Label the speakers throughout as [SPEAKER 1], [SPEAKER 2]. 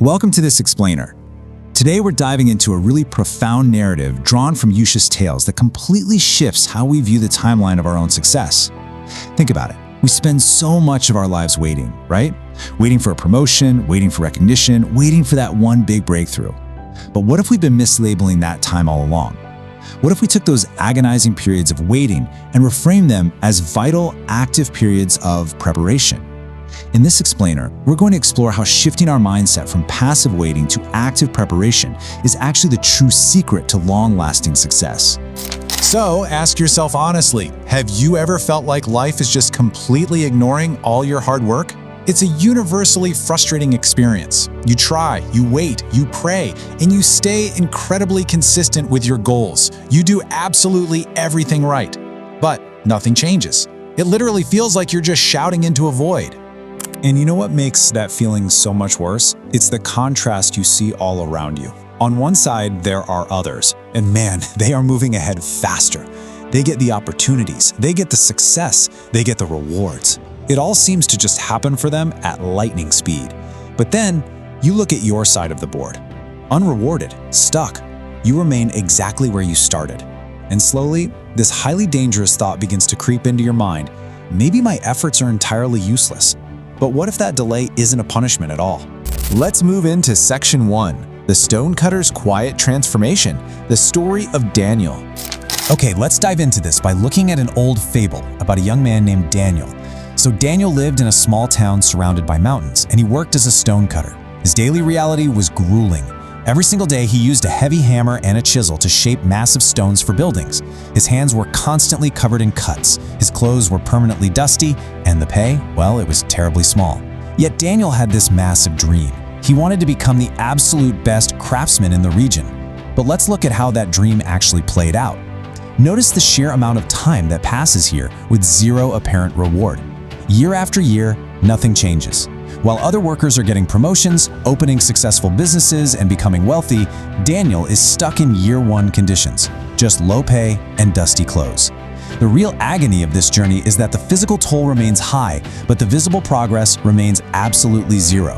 [SPEAKER 1] Welcome to this explainer. Today we're diving into a really profound narrative drawn from Yusha's tales that completely shifts how we view the timeline of our own success. Think about it. We spend so much of our lives waiting, right? Waiting for a promotion, waiting for recognition, waiting for that one big breakthrough. But what if we've been mislabeling that time all along? What if we took those agonizing periods of waiting and reframed them as vital, active periods of preparation? In this explainer, we're going to explore how shifting our mindset from passive waiting to active preparation is actually the true secret to long-lasting success.
[SPEAKER 2] So, ask yourself honestly, have you ever felt like life is just completely ignoring all your hard work? It's a universally frustrating experience. You try, you wait, you pray, and you stay incredibly consistent with your goals. You do absolutely everything right, but nothing changes. It literally feels like you're just shouting into a void.
[SPEAKER 3] And you know what makes that feeling so much worse? It's the contrast you see all around you. On one side, there are others, and man, they are moving ahead faster. They get the opportunities, they get the success, they get the rewards. It all seems to just happen for them at lightning speed. But then, you look at your side of the board. Unrewarded, stuck, you remain exactly where you started. And slowly, this highly dangerous thought begins to creep into your mind. Maybe my efforts are entirely useless. But what if that delay isn't a punishment at all?
[SPEAKER 2] Let's move into Section 1, the Stonecutter's Quiet Transformation, the story of Daniel.
[SPEAKER 3] Okay, let's dive into this by looking at an old fable about a young man named Daniel. So Daniel lived in a small town surrounded by mountains, and he worked as a stonecutter. His daily reality was grueling. Every single day, he used a heavy hammer and a chisel to shape massive stones for buildings. His hands were constantly covered in cuts, his clothes were permanently dusty, and the pay, well, it was terribly small. Yet Daniel had this massive dream. He wanted to become the absolute best craftsman in the region. But let's look at how that dream actually played out. Notice the sheer amount of time that passes here with zero apparent reward. Year after year, nothing changes. While other workers are getting promotions, opening successful businesses, and becoming wealthy, Daniel is stuck in year one conditions, just low pay and dusty clothes. The real agony of this journey is that the physical toll remains high, but the visible progress remains absolutely zero.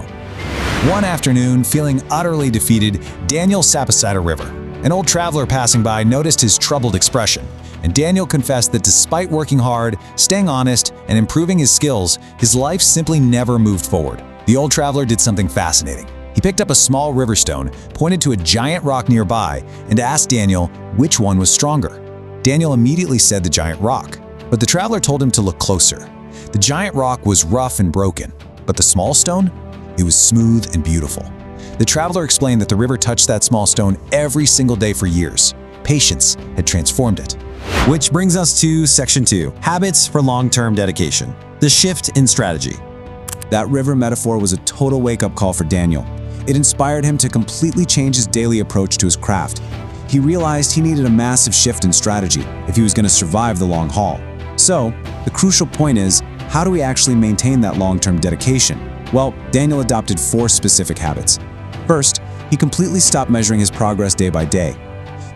[SPEAKER 2] One afternoon, feeling utterly defeated, Daniel sat beside a river. An old traveler passing by noticed his troubled expression, and Daniel confessed that despite working hard, staying honest, and improving his skills, his life simply never moved forward. The old traveler did something fascinating. He picked up a small river stone, pointed to a giant rock nearby, and asked Daniel which one was stronger. Daniel immediately said the giant rock, but the traveler told him to look closer. The giant rock was rough and broken, but the small stone? It was smooth and beautiful. The traveler explained that the river touched that small stone every single day for years. Patience had transformed it.
[SPEAKER 4] Which brings us to Section 2, Habits for Long-Term Dedication, the shift in strategy.
[SPEAKER 3] That river metaphor was a total wake-up call for Daniel. It inspired him to completely change his daily approach to his craft. He realized he needed a massive shift in strategy if he was going to survive the long haul. So, the crucial point is, how do we actually maintain that long-term dedication? Well, Daniel adopted 4 specific habits. First, he completely stopped measuring his progress day by day.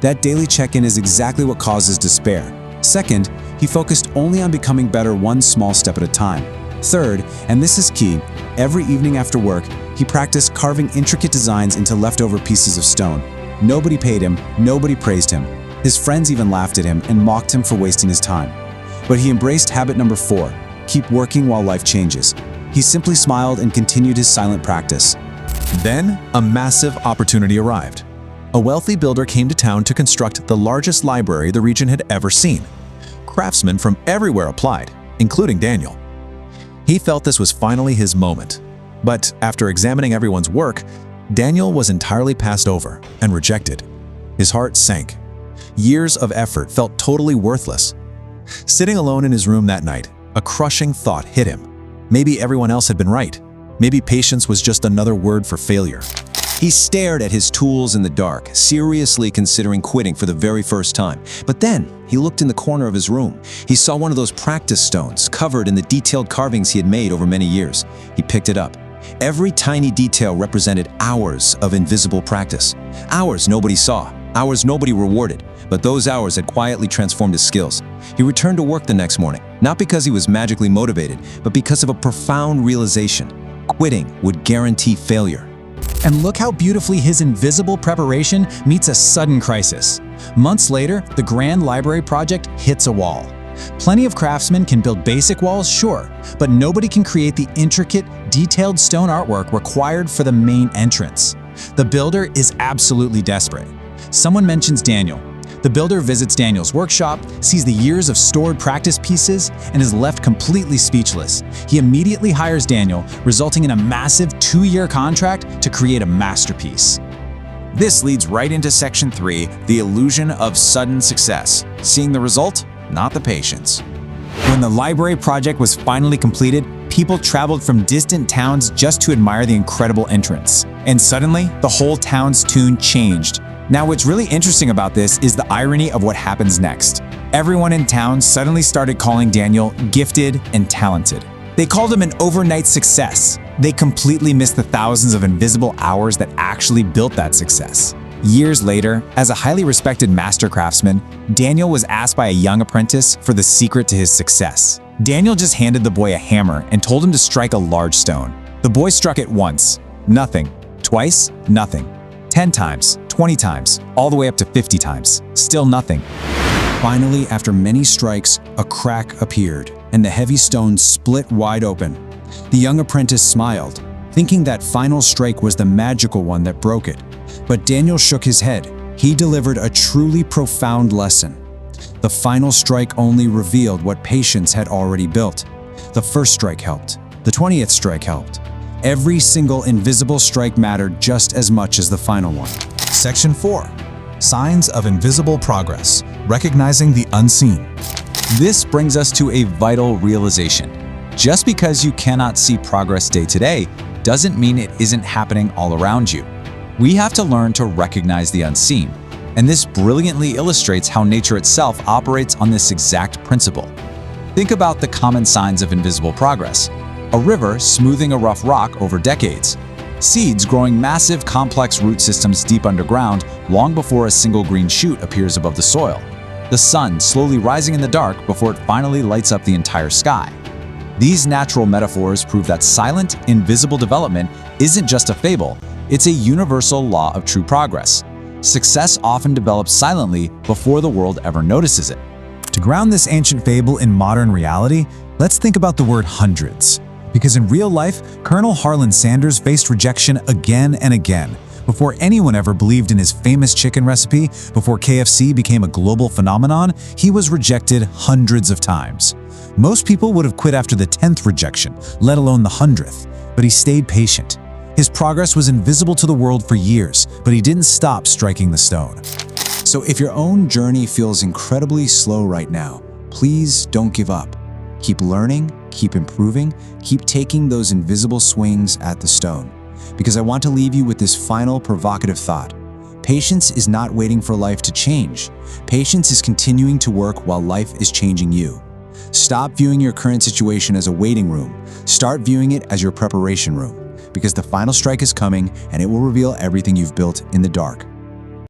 [SPEAKER 3] That daily check-in is exactly what causes despair. Second, he focused only on becoming better one small step at a time. Third, and this is key, every evening after work, he practiced carving intricate designs into leftover pieces of stone. Nobody paid him, nobody praised him. His friends even laughed at him and mocked him for wasting his time. But he embraced habit number 4, keep working while life changes. He simply smiled and continued his silent practice.
[SPEAKER 2] Then, a massive opportunity arrived. A wealthy builder came to town to construct the largest library the region had ever seen. Craftsmen from everywhere applied, including Daniel. He felt this was finally his moment. But after examining everyone's work, Daniel was entirely passed over and rejected. His heart sank. Years of effort felt totally worthless. Sitting alone in his room that night, a crushing thought hit him. Maybe everyone else had been right. Maybe patience was just another word for failure.
[SPEAKER 4] He stared at his tools in the dark, seriously considering quitting for the very first time. But then, he looked in the corner of his room. He saw one of those practice stones, covered in the detailed carvings he had made over many years. He picked it up. Every tiny detail represented hours of invisible practice. Hours nobody saw, hours nobody rewarded, but those hours had quietly transformed his skills. He returned to work the next morning, not because he was magically motivated, but because of a profound realization. Quitting would guarantee failure.
[SPEAKER 2] And look how beautifully his invisible preparation meets a sudden crisis. Months later, the grand library project hits a wall. Plenty of craftsmen can build basic walls, sure, but nobody can create the intricate, detailed stone artwork required for the main entrance. The builder is absolutely desperate. Someone mentions Daniel. The builder visits Daniel's workshop, sees the years of stored practice pieces, and is left completely speechless. He immediately hires Daniel, resulting in a massive 2-year contract to create a masterpiece.
[SPEAKER 1] This leads right into Section 3, the illusion of sudden success. Seeing the result, not the patience.
[SPEAKER 2] When the library project was finally completed, people traveled from distant towns just to admire the incredible entrance. And suddenly, the whole town's tune changed. Now, what's really interesting about this is the irony of what happens next. Everyone in town suddenly started calling Daniel gifted and talented. They called him an overnight success. They completely missed the thousands of invisible hours that actually built that success. Years later, as a highly respected master craftsman, Daniel was asked by a young apprentice for the secret to his success. Daniel just handed the boy a hammer and told him to strike a large stone. The boy struck it once, nothing. Twice, nothing. 10 times, 20 times, all the way up to 50 times, still nothing. Finally, after many strikes, a crack appeared, and the heavy stone split wide open. The young apprentice smiled, thinking that final strike was the magical one that broke it. But Daniel shook his head. He delivered a truly profound lesson. The final strike only revealed what patience had already built. The first strike helped. The 20th strike helped. Every single invisible strike mattered just as much as the final one.
[SPEAKER 3] Section 4. Signs of invisible progress. Recognizing the unseen.
[SPEAKER 1] This brings us to a vital realization. Just because you cannot see progress day to day doesn't mean it isn't happening all around you. We have to learn to recognize the unseen, and this brilliantly illustrates how nature itself operates on this exact principle. Think about the common signs of invisible progress. A river smoothing a rough rock over decades. Seeds growing massive, complex root systems deep underground long before a single green shoot appears above the soil. The sun slowly rising in the dark before it finally lights up the entire sky. These natural metaphors prove that silent, invisible development isn't just a fable, it's a universal law of true progress. Success often develops silently before the world ever notices it.
[SPEAKER 3] To ground this ancient fable in modern reality, let's think about the word hundreds. Because in real life, Colonel Harlan Sanders faced rejection again and again. Before anyone ever believed in his famous chicken recipe, before KFC became a global phenomenon, he was rejected hundreds of times. Most people would have quit after the 10th rejection, let alone the 100th, but he stayed patient. His progress was invisible to the world for years, but he didn't stop striking the stone.
[SPEAKER 2] So if your own journey feels incredibly slow right now, please don't give up. Keep learning, keep improving, keep taking those invisible swings at the stone. Because I want to leave you with this final provocative thought. Patience is not waiting for life to change. Patience is continuing to work while life is changing you. Stop viewing your current situation as a waiting room. Start viewing it as your preparation room. Because the final strike is coming and it will reveal everything you've built in the dark.